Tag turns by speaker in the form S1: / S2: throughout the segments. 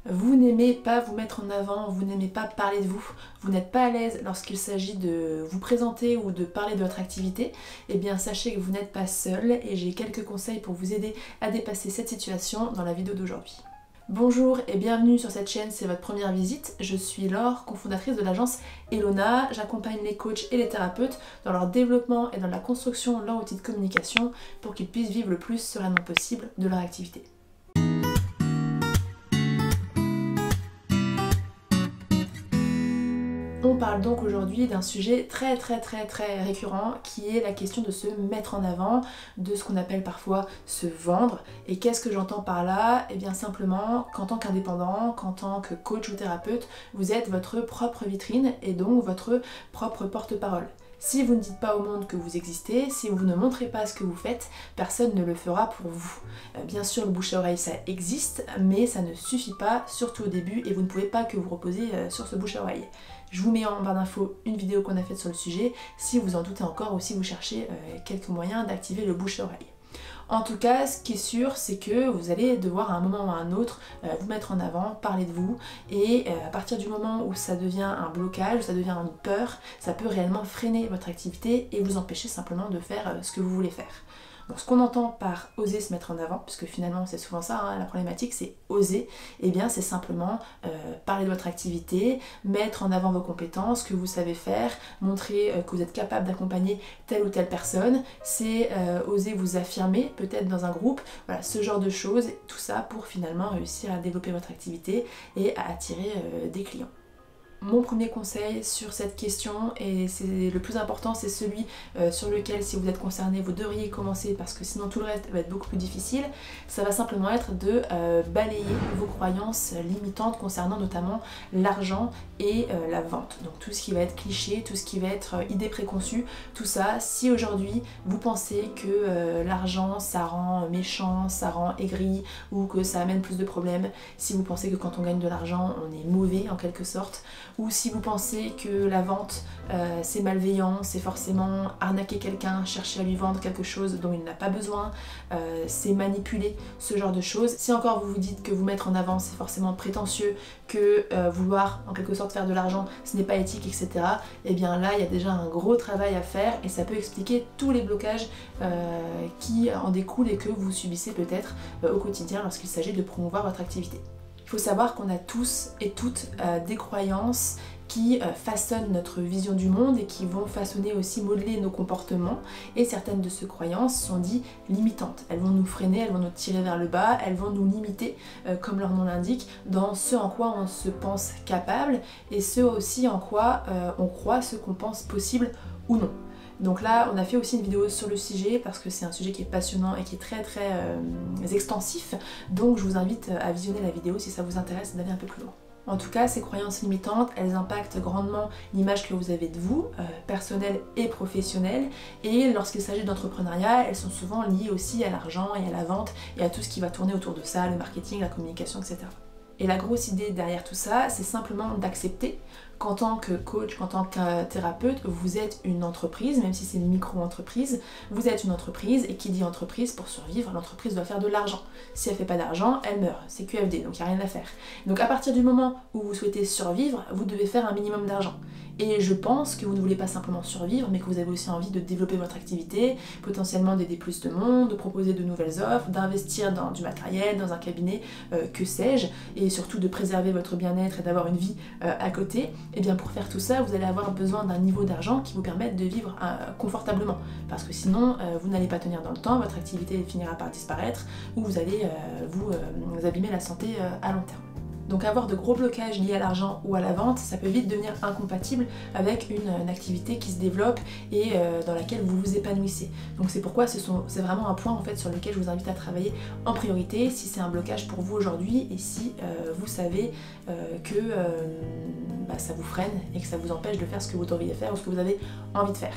S1: Vous n'aimez pas vous mettre en avant, vous n'aimez pas parler de vous, vous n'êtes pas à l'aise lorsqu'il s'agit de vous présenter ou de parler de votre activité, eh bien sachez que vous n'êtes pas seul et j'ai quelques conseils pour vous aider à dépasser cette situation dans la vidéo d'aujourd'hui. Bonjour et bienvenue sur cette chaîne, c'est votre première visite. Je suis Laure, cofondatrice de l'agence Elona. J'accompagne les coachs et les thérapeutes dans leur développement et dans la construction de leur outil de communication pour qu'ils puissent vivre le plus sereinement possible de leur activité. On parle donc aujourd'hui d'un sujet très récurrent qui est la question de se mettre en avant, de ce qu'on appelle parfois se vendre. Et qu'est-ce que j'entends par là? Eh bien simplement qu'en tant qu'indépendant, qu'en tant que coach ou thérapeute, vous êtes votre propre vitrine et donc votre propre porte-parole. Si vous ne dites pas au monde que vous existez, si vous ne montrez pas ce que vous faites, personne ne le fera pour vous. Bien sûr, le bouche à oreille, ça existe, mais ça ne suffit pas, surtout au début, et vous ne pouvez pas que vous reposer sur ce bouche à oreille. Je vous mets en barre d'infos une vidéo qu'on a faite sur le sujet, si vous en doutez encore ou si vous cherchez quelques moyens d'activer le bouche à oreille. En tout cas, ce qui est sûr, c'est que vous allez devoir à un moment ou à un autre vous mettre en avant, parler de vous, et à partir du moment où ça devient un blocage, où ça devient une peur, ça peut réellement freiner votre activité et vous empêcher simplement de faire ce que vous voulez faire. Donc ce qu'on entend par oser se mettre en avant, puisque finalement c'est souvent ça, la problématique c'est oser, et bien c'est simplement parler de votre activité, mettre en avant vos compétences, ce que vous savez faire, montrer que vous êtes capable d'accompagner telle ou telle personne, c'est oser vous affirmer peut-être dans un groupe, voilà, ce genre de choses, tout ça pour finalement réussir à développer votre activité et à attirer des clients. Mon premier conseil sur cette question, et c'est le plus important, c'est celui sur lequel si vous êtes concerné vous devriez commencer parce que sinon tout le reste va être beaucoup plus difficile, ça va simplement être de balayer vos croyances limitantes concernant notamment l'argent et la vente. Donc tout ce qui va être cliché, tout ce qui va être idée préconçue, tout ça, si aujourd'hui vous pensez que l'argent ça rend méchant, ça rend aigri ou que ça amène plus de problèmes, si vous pensez que quand on gagne de l'argent on est mauvais en quelque sorte, ou si vous pensez que la vente c'est malveillant, c'est forcément arnaquer quelqu'un, chercher à lui vendre quelque chose dont il n'a pas besoin, c'est manipuler, ce genre de choses. Si encore vous vous dites que vous mettre en avant c'est forcément prétentieux, que vouloir en quelque sorte faire de l'argent ce n'est pas éthique, etc. Et bien là il y a déjà un gros travail à faire et ça peut expliquer tous les blocages qui en découlent et que vous subissez peut-être au quotidien lorsqu'il s'agit de promouvoir votre activité. Il faut savoir qu'on a tous et toutes des croyances qui façonnent notre vision du monde et qui vont façonner aussi, modeler nos comportements, et certaines de ces croyances sont dites limitantes. Elles vont nous freiner, elles vont nous tirer vers le bas, elles vont nous limiter, comme leur nom l'indique, dans ce en quoi on se pense capable et ce aussi en quoi on croit ce qu'on pense possible ou non. Donc là, on a fait aussi une vidéo sur le sujet parce que c'est un sujet qui est passionnant et qui est très extensif. Donc je vous invite à visionner la vidéo si ça vous intéresse d'aller un peu plus loin. En tout cas, ces croyances limitantes, elles impactent grandement l'image que vous avez de vous, personnelle et professionnelle. Et lorsqu'il s'agit d'entrepreneuriat, elles sont souvent liées aussi à l'argent et à la vente et à tout ce qui va tourner autour de ça, le marketing, la communication, etc. Et la grosse idée derrière tout ça, c'est simplement d'accepter qu'en tant que coach, qu'en tant que thérapeute, vous êtes une entreprise, même si c'est une micro-entreprise, vous êtes une entreprise, et qui dit entreprise, pour survivre, l'entreprise doit faire de l'argent. Si elle fait pas d'argent, elle meurt, c'est QFD, donc il n'y a rien à faire. Donc à partir du moment où vous souhaitez survivre, vous devez faire un minimum d'argent. Et je pense que vous ne voulez pas simplement survivre, mais que vous avez aussi envie de développer votre activité, potentiellement d'aider plus de monde, de proposer de nouvelles offres, d'investir dans du matériel, dans un cabinet, que sais-je, et surtout de préserver votre bien-être et d'avoir une vie à côté. Et bien pour faire tout ça, vous allez avoir besoin d'un niveau d'argent qui vous permette de vivre confortablement. Parce que sinon, vous n'allez pas tenir dans le temps, votre activité finira par disparaître, ou vous allez vous abîmer la santé à long terme. Donc avoir de gros blocages liés à l'argent ou à la vente, ça peut vite devenir incompatible avec une activité qui se développe et dans laquelle vous vous épanouissez. Donc c'est pourquoi c'est vraiment un point en fait sur lequel je vous invite à travailler en priorité si c'est un blocage pour vous aujourd'hui et si vous savez que ça vous freine et que ça vous empêche de faire ce que vous devriez faire ou ce que vous avez envie de faire.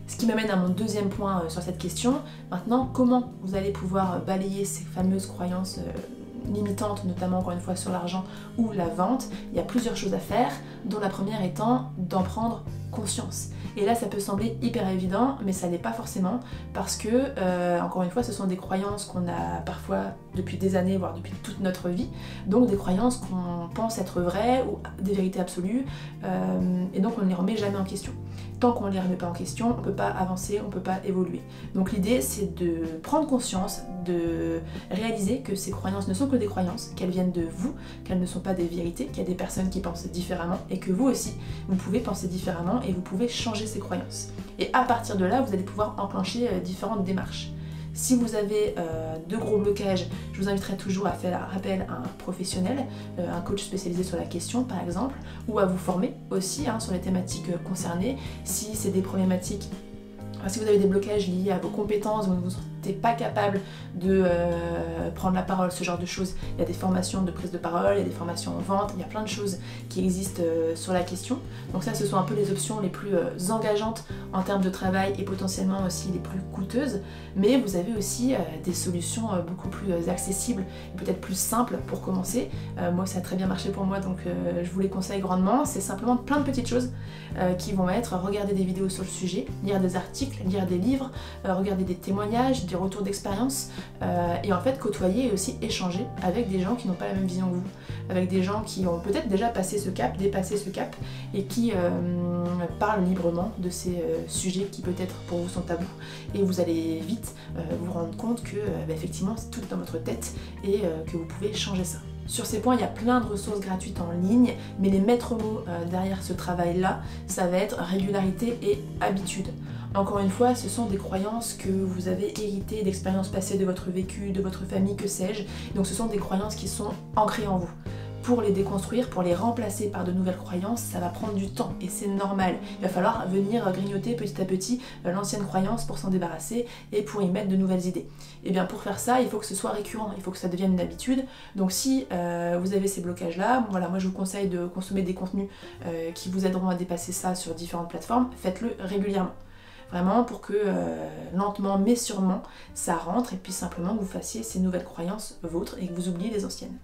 S1: Ce qui m'amène à mon deuxième point sur cette question. Maintenant, comment vous allez pouvoir balayer ces fameuses croyances limitantes, notamment encore une fois sur l'argent ou la vente, il y a plusieurs choses à faire, dont la première étant d'en prendre conscience. Et là ça peut sembler hyper évident, mais ça l'est pas forcément, parce que encore une fois ce sont des croyances qu'on a parfois depuis des années, voire depuis toute notre vie, donc des croyances qu'on pense être vraies ou des vérités absolues, et donc on ne les remet jamais en question. Tant qu'on ne les remet pas en question, on ne peut pas avancer, on ne peut pas évoluer. Donc l'idée c'est de prendre conscience, de réaliser que ces croyances ne sont que des croyances, qu'elles viennent de vous, qu'elles ne sont pas des vérités, qu'il y a des personnes qui pensent différemment et que vous aussi, vous pouvez penser différemment et vous pouvez changer ces croyances. Et à partir de là, vous allez pouvoir enclencher différentes démarches. Si vous avez de gros blocages, je vous inviterai toujours à faire appel à un professionnel, un coach spécialisé sur la question par exemple, ou à vous former aussi sur les thématiques concernées. Si c'est des problématiques, si vous avez des blocages liés à vos compétences, vous ne vous sentez pas capable de prendre la parole, ce genre de choses, il y a des formations de prise de parole, il y a des formations en vente, il y a plein de choses qui existent sur la question. Donc ça, ce sont un peu les options les plus engageantes en termes de travail et potentiellement aussi les plus coûteuses. Mais vous avez aussi des solutions beaucoup plus accessibles et peut-être plus simples pour commencer. Moi, ça a très bien marché pour moi, donc je vous les conseille grandement. C'est simplement plein de petites choses qui vont être regarder des vidéos sur le sujet, lire des articles, lire des livres, regarder des témoignages, des retours d'expérience et en fait côtoyer et aussi échanger avec des gens qui n'ont pas la même vision que vous, avec des gens qui ont peut-être déjà passé ce cap, dépassé ce cap et qui parlent librement de ces sujets qui peut-être pour vous sont tabous, et vous allez vite vous rendre compte que effectivement c'est tout dans votre tête et que vous pouvez changer ça. Sur ces points, il y a plein de ressources gratuites en ligne, mais les maîtres mots derrière ce travail-là, ça va être régularité et habitude. Encore une fois, ce sont des croyances que vous avez héritées d'expériences passées, de votre vécu, de votre famille, que sais-je. Donc ce sont des croyances qui sont ancrées en vous. Pour les déconstruire, pour les remplacer par de nouvelles croyances, ça va prendre du temps et c'est normal. Il va falloir venir grignoter petit à petit l'ancienne croyance pour s'en débarrasser et pour y mettre de nouvelles idées. Et bien pour faire ça, il faut que ce soit récurrent, il faut que ça devienne une habitude. Donc si vous avez ces blocages-là, voilà, moi je vous conseille de consommer des contenus qui vous aideront à dépasser ça sur différentes plateformes. Faites-le régulièrement. Vraiment pour que lentement mais sûrement ça rentre et puis simplement que vous fassiez ces nouvelles croyances vôtres et que vous oubliez les anciennes.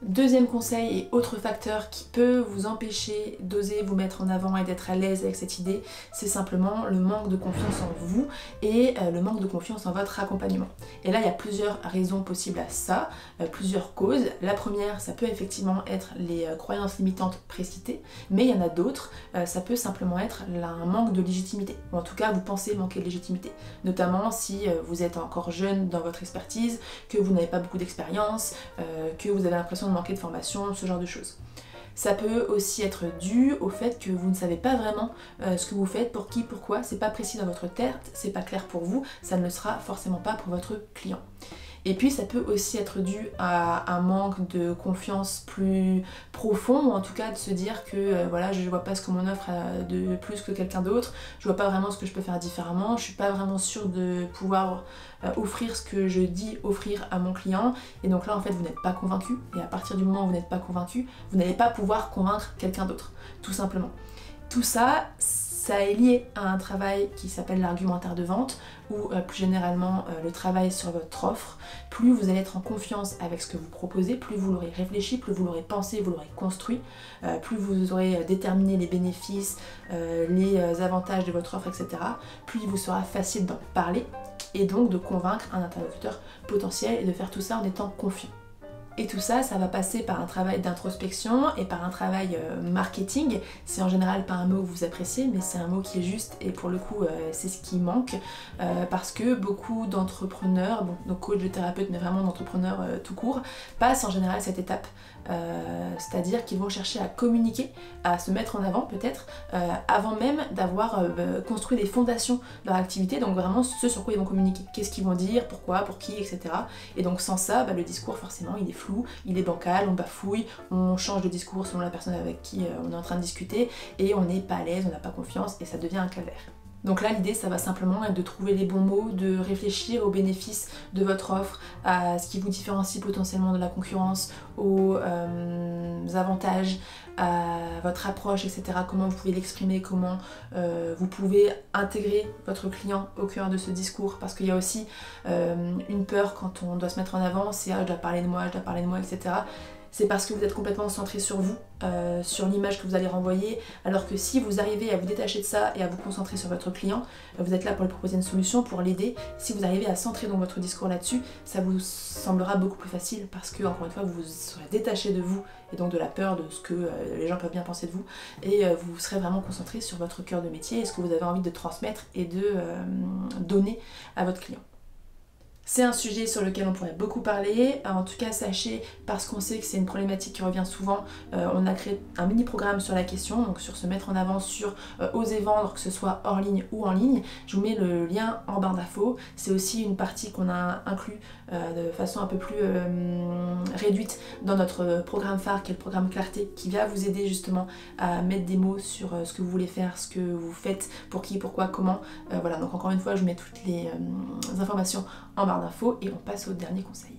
S1: Deuxième conseil et autre facteur qui peut vous empêcher d'oser vous mettre en avant et d'être à l'aise avec cette idée, c'est simplement le manque de confiance en vous et le manque de confiance en votre accompagnement. Et là, il y a plusieurs raisons possibles à ça, plusieurs causes. La première, ça peut effectivement être les croyances limitantes précitées, mais il y en a d'autres. Ça peut simplement être un manque de légitimité, ou en tout cas vous pensez manquer de légitimité, notamment si vous êtes encore jeune dans votre expertise, que vous n'avez pas beaucoup d'expérience, que vous avez l'impression de manquer de formation, ce genre de choses. Ça peut aussi être dû au fait que vous ne savez pas vraiment ce que vous faites, pour qui, pourquoi, c'est pas précis dans votre tête, c'est pas clair pour vous, ça ne le sera forcément pas pour votre client. Et puis ça peut aussi être dû à un manque de confiance plus profond, ou en tout cas de se dire que voilà, je vois pas ce que mon offre a de plus que quelqu'un d'autre, je vois pas vraiment ce que je peux faire différemment, je suis pas vraiment sûre de pouvoir offrir ce que je dis offrir à mon client, et donc là en fait vous n'êtes pas convaincu, et à partir du moment où vous n'êtes pas convaincu, vous n'allez pas pouvoir convaincre quelqu'un d'autre, tout simplement. Tout ça, ça est lié à un travail qui s'appelle l'argumentaire de vente, ou plus généralement le travail sur votre offre. Plus vous allez être en confiance avec ce que vous proposez, plus vous l'aurez réfléchi, plus vous l'aurez pensé, vous l'aurez construit, plus vous aurez déterminé les bénéfices, les avantages de votre offre, etc. Plus il vous sera facile d'en parler et donc de convaincre un interlocuteur potentiel et de faire tout ça en étant confiant. Et tout ça, ça va passer par un travail d'introspection et par un travail marketing. C'est en général pas un mot que vous appréciez, mais c'est un mot qui est juste, et pour le coup c'est ce qui manque, parce que beaucoup d'entrepreneurs, donc coachs, de thérapeutes, mais vraiment d'entrepreneurs tout court, passent en général cette étape. C'est-à-dire qu'ils vont chercher à communiquer, à se mettre en avant peut-être, avant même d'avoir construit les fondations de leur activité, donc vraiment ce sur quoi ils vont communiquer, qu'est-ce qu'ils vont dire, pourquoi, pour qui, etc. Et donc sans ça, le discours forcément il est flou, il est bancal, on bafouille, on change de discours selon la personne avec qui on est en train de discuter, et on n'est pas à l'aise, on n'a pas confiance, et ça devient un calvaire. Donc là l'idée ça va simplement être de trouver les bons mots, de réfléchir aux bénéfices de votre offre, à ce qui vous différencie potentiellement de la concurrence, aux avantages, à votre approche, etc. Comment vous pouvez l'exprimer, comment vous pouvez intégrer votre client au cœur de ce discours. Parce qu'il y a aussi une peur quand on doit se mettre en avant, c'est ah, je dois parler de moi, etc. C'est parce que vous êtes complètement centré sur vous, sur l'image que vous allez renvoyer, alors que si vous arrivez à vous détacher de ça et à vous concentrer sur votre client, vous êtes là pour lui proposer une solution, pour l'aider. Si vous arrivez à centrer donc votre discours là-dessus, ça vous semblera beaucoup plus facile parce que, encore une fois, vous serez détaché de vous et donc de la peur de ce que les gens peuvent bien penser de vous, et vous serez vraiment concentré sur votre cœur de métier et ce que vous avez envie de transmettre et de donner à votre client. C'est un sujet sur lequel on pourrait beaucoup parler. En tout cas, sachez, parce qu'on sait que c'est une problématique qui revient souvent, on a créé un mini-programme sur la question, donc sur se mettre en avant, sur oser vendre, que ce soit hors ligne ou en ligne. Je vous mets le lien en barre d'infos. C'est aussi une partie qu'on a inclus de façon un peu plus réduite dans notre programme phare, qui est le programme Clarté, qui va vous aider justement à mettre des mots sur ce que vous voulez faire, ce que vous faites, pour qui, pourquoi, comment. Voilà, donc encore une fois, je mets toutes les informations en barre d'infos et on passe au dernier conseil.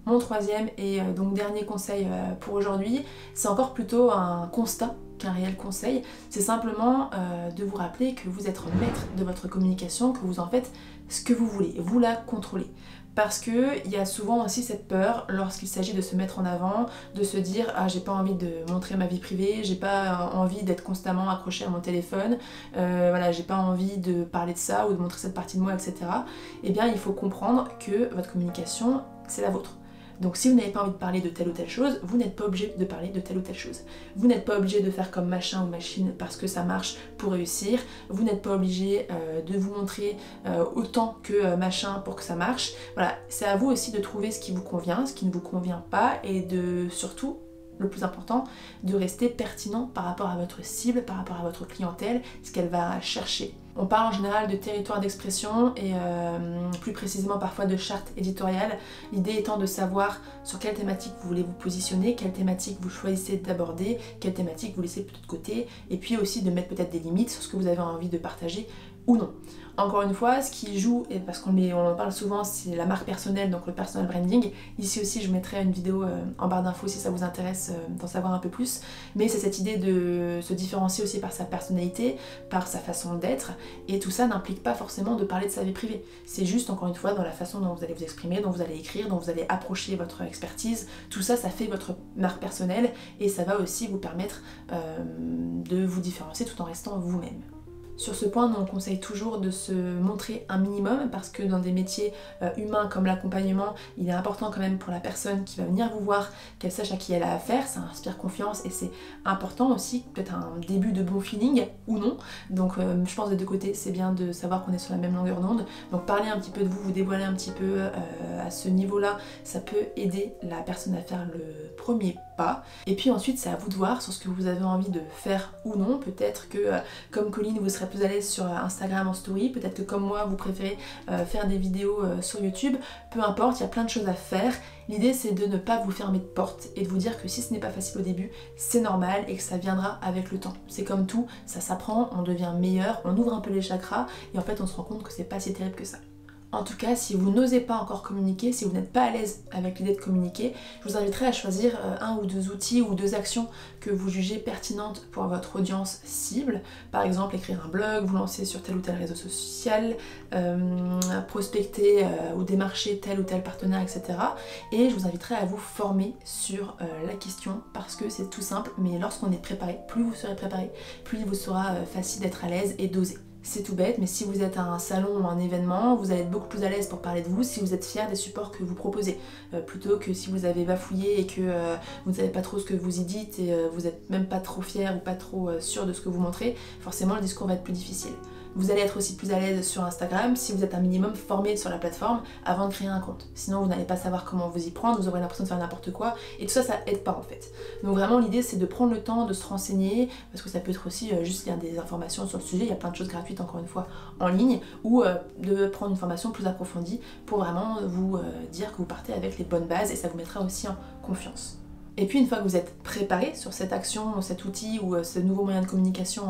S1: Mon troisième et donc dernier conseil pour aujourd'hui, c'est encore plutôt un constat qu'un réel conseil. C'est simplement de vous rappeler que vous êtes maître de votre communication, que vous en faites ce que vous voulez, vous la contrôlez. Parce qu'il y a souvent aussi cette peur lorsqu'il s'agit de se mettre en avant, de se dire « Ah, j'ai pas envie de montrer ma vie privée, j'ai pas envie d'être constamment accroché à mon téléphone, voilà, j'ai pas envie de parler de ça ou de montrer cette partie de moi, etc. » Eh bien, il faut comprendre que votre communication, c'est la vôtre. Donc si vous n'avez pas envie de parler de telle ou telle chose, vous n'êtes pas obligé de parler de telle ou telle chose. Vous n'êtes pas obligé de faire comme machin ou machine parce que ça marche pour réussir. Vous n'êtes pas obligé de vous montrer autant que machin pour que ça marche. Voilà, c'est à vous aussi de trouver ce qui vous convient, ce qui ne vous convient pas, et de surtout, le plus important, de rester pertinent par rapport à votre cible, par rapport à votre clientèle, ce qu'elle va chercher. On parle en général de territoire d'expression et plus précisément parfois de charte éditoriale, l'idée étant de savoir sur quelle thématique vous voulez vous positionner, quelle thématique vous choisissez d'aborder, quelle thématique vous laissez plutôt de côté, et puis aussi de mettre peut-être des limites sur ce que vous avez envie de partager ou non. Encore une fois, ce qui joue, et parce qu'on en parle souvent, c'est la marque personnelle, donc le personal branding. Ici aussi, je mettrai une vidéo en barre d'infos si ça vous intéresse d'en savoir un peu plus. Mais c'est cette idée de se différencier aussi par sa personnalité, par sa façon d'être. Et tout ça n'implique pas forcément de parler de sa vie privée. C'est juste, encore une fois, dans la façon dont vous allez vous exprimer, dont vous allez écrire, dont vous allez approcher votre expertise. Tout ça, ça fait votre marque personnelle et ça va aussi vous permettre de vous différencier tout en restant vous-même. Sur ce point, nous on conseille toujours de se montrer un minimum parce que dans des métiers humains comme l'accompagnement, il est important quand même pour la personne qui va venir vous voir qu'elle sache à qui elle a affaire, ça inspire confiance et c'est important aussi, peut-être un début de bon feeling ou non. Donc je pense des deux côtés, c'est bien de savoir qu'on est sur la même longueur d'onde. Donc parler un petit peu de vous, vous dévoiler un petit peu à ce niveau-là, ça peut aider la personne à faire le premier pas. Et puis ensuite, c'est à vous de voir sur ce que vous avez envie de faire ou non. Peut-être que comme Colline, vous serez plus à l'aise sur Instagram en story, peut-être que comme moi vous préférez faire des vidéos sur YouTube, peu importe, il y a plein de choses à faire. L'idée c'est de ne pas vous fermer de porte et de vous dire que si ce n'est pas facile au début, c'est normal et que ça viendra avec le temps. C'est comme tout, ça s'apprend, on devient meilleur, on ouvre un peu les chakras et en fait on se rend compte que c'est pas si terrible que ça. En tout cas, si vous n'osez pas encore communiquer, si vous n'êtes pas à l'aise avec l'idée de communiquer, je vous inviterai à choisir un ou deux outils ou deux actions que vous jugez pertinentes pour votre audience cible. Par exemple, écrire un blog, vous lancer sur tel ou tel réseau social, prospecter ou démarcher tel ou tel partenaire, etc. Et je vous inviterai à vous former sur la question parce que c'est tout simple, mais lorsqu'on est préparé, plus vous serez préparé, plus il vous sera facile d'être à l'aise et d'oser. C'est tout bête, mais si vous êtes à un salon ou un événement, vous allez être beaucoup plus à l'aise pour parler de vous si vous êtes fier des supports que vous proposez. Plutôt que si vous avez bafouillé et que vous ne savez pas trop ce que vous y dites et vous n'êtes même pas trop fier ou pas trop sûr de ce que vous montrez, forcément le discours va être plus difficile. Vous allez être aussi plus à l'aise sur Instagram si vous êtes un minimum formé sur la plateforme avant de créer un compte. Sinon vous n'allez pas savoir comment vous y prendre, vous aurez l'impression de faire n'importe quoi et tout ça, ça aide pas en fait. Donc vraiment l'idée c'est de prendre le temps de se renseigner parce que ça peut être aussi juste lire des informations sur le sujet, il y a plein de choses gratuites encore une fois en ligne ou de prendre une formation plus approfondie pour vraiment vous dire que vous partez avec les bonnes bases et ça vous mettra aussi en confiance. Et puis une fois que vous êtes préparé sur cette action, cet outil ou ce nouveau moyen de communication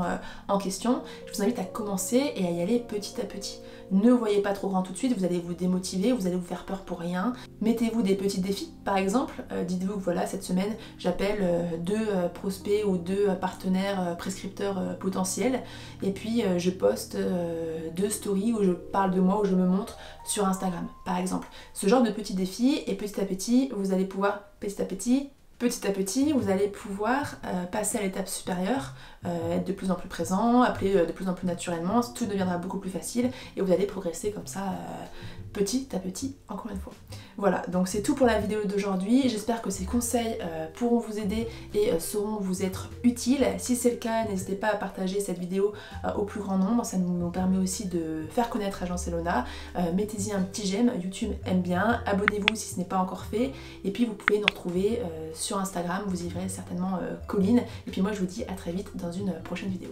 S1: en question, je vous invite à commencer et à y aller petit à petit. Ne voyez pas trop grand tout de suite, vous allez vous démotiver, vous allez vous faire peur pour rien. Mettez-vous des petits défis, par exemple, dites-vous que voilà, cette semaine, j'appelle 2 prospects ou 2 partenaires prescripteurs potentiels, et puis je poste 2 stories où je parle de moi, où je me montre sur Instagram, par exemple. Ce genre de petits défis, et petit à petit, vous allez pouvoir, petit à petit, vous allez pouvoir passer à l'étape supérieure, être de plus en plus présent, appeler de plus en plus naturellement, tout deviendra beaucoup plus facile et vous allez progresser comme ça petit à petit, encore une fois. Voilà, donc c'est tout pour la vidéo d'aujourd'hui. J'espère que ces conseils pourront vous aider et sauront vous être utiles. Si c'est le cas, n'hésitez pas à partager cette vidéo au plus grand nombre. Ça nous permet aussi de faire connaître Agence Elona. Mettez-y un petit j'aime, YouTube aime bien. Abonnez-vous si ce n'est pas encore fait. Et puis vous pouvez nous retrouver sur Instagram, vous y verrez certainement Colline. Et puis moi je vous dis à très vite dans une prochaine vidéo.